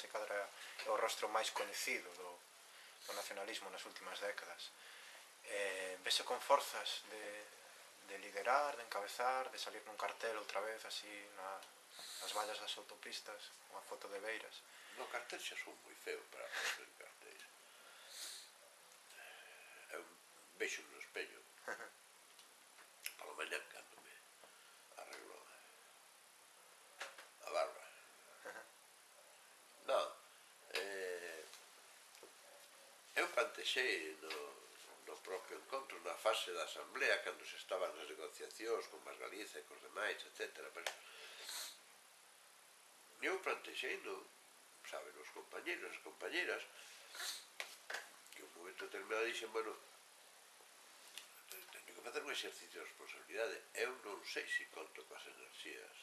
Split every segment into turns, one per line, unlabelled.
se cadra é o rostro máis coñecido do nacionalismo nas últimas décadas. Vese con forzas de liderar, de encabezar, de salir nun cartel outra vez así nas vallas das autopistas, unha foto de Beiras.
No cartel xa son moi feo para facer cartéis. Eu vexo no espello polo mañán cando me arreglo a barba. Non, eu plantexei no propio encontro, na fase da asamblea, cando se estaban nas negociacións con Más Galiza e cos demais, etc. Eu plantexei, saben, os compañeros e as compañeras, que un momento determinado dixen, bueno, teño que facer un exercicio de responsabilidade. Eu non sei se conto coas enerxías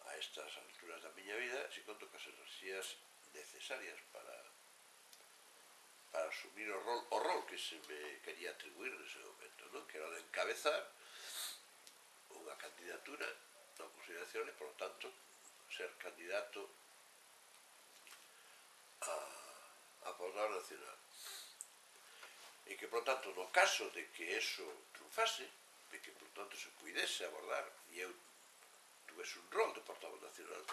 a estas alturas da miña vida, se conto coas enerxías necesarias para asumir o rol que se me quería atribuir nese momento, non? Que era de encabezar unha candidatura na consideración e, por lo tanto, ser candidato a Podemos Nacional. E que, por lo tanto, no caso de que eso triunfase, de que, por lo tanto, se puidese abordar e eu tuvese un rol de portavoz nacional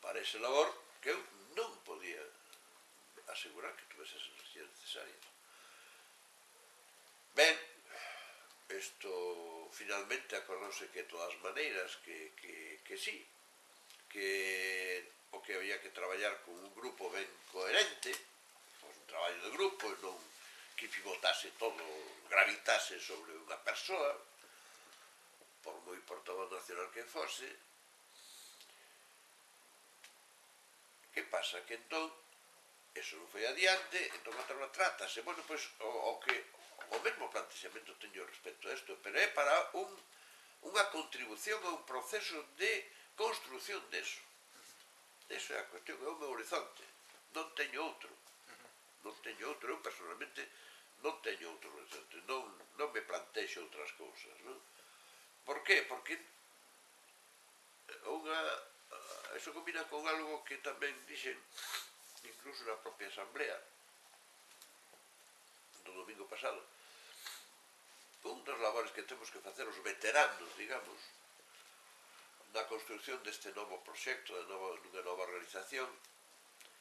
para ese labor, que eu non podía asegurar que tuvese as enerxías necesarias. Ben, isto finalmente acordouse que de todas maneiras que sí, que o que había que traballar con un grupo ben coherente, pois un traballo de grupo e non que pivotase todo, gravitase sobre unha persoa, por moi portavoz nacional que fose. Que pasa? Que entón eso non foi adiante, entón outra trátase, bueno, pois o mesmo plantexamento teño respecto a isto, pero é para unha contribución a un proceso de construcción deso. Eso é a cuestión, é o meu horizonte, non teño outro, eu personalmente non teño outro horizonte, non me plantexo outras cousas, non? Por qué? Porque eso combina con algo que tamén dixen incluso na propia asamblea do domingo pasado. Un dos labores que temos que facer os veteranos, digamos, na construcción deste novo proxecto, dunha nova organización,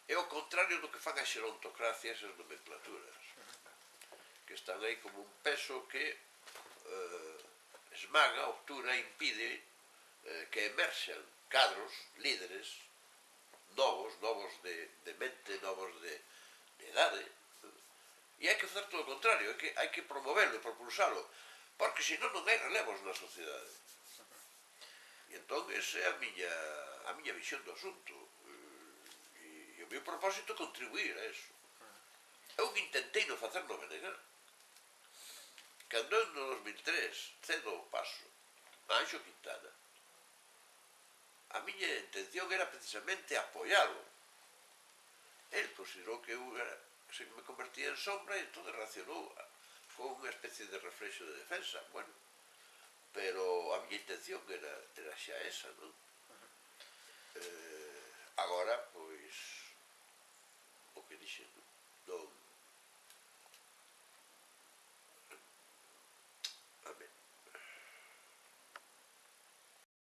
é o contrario do que fan as xerontocracias e as nomenclaturas, que están aí como un peso que esmaga, obtura, impide que emerxan cadros, líderes novos de mente, novos de edade, e hai que facer todo o contrario, hai que promoverlo e propulsalo, porque senón non hai relevos na sociedade. E entón esa é a miña visión do asunto, e o meu propósito é contribuir a eso. Eu que intentei non facer no Benegar, cando eu no 2003 cedo o paso a Anxo Quintana, a miña intención era precisamente apoialo. El considerou que eu se me convertía en sombra e entón reaccionou con unha especie de reflexo de defensa. Bueno, pero a miña intención era xa esa, non? Agora, pois, o que dixen, non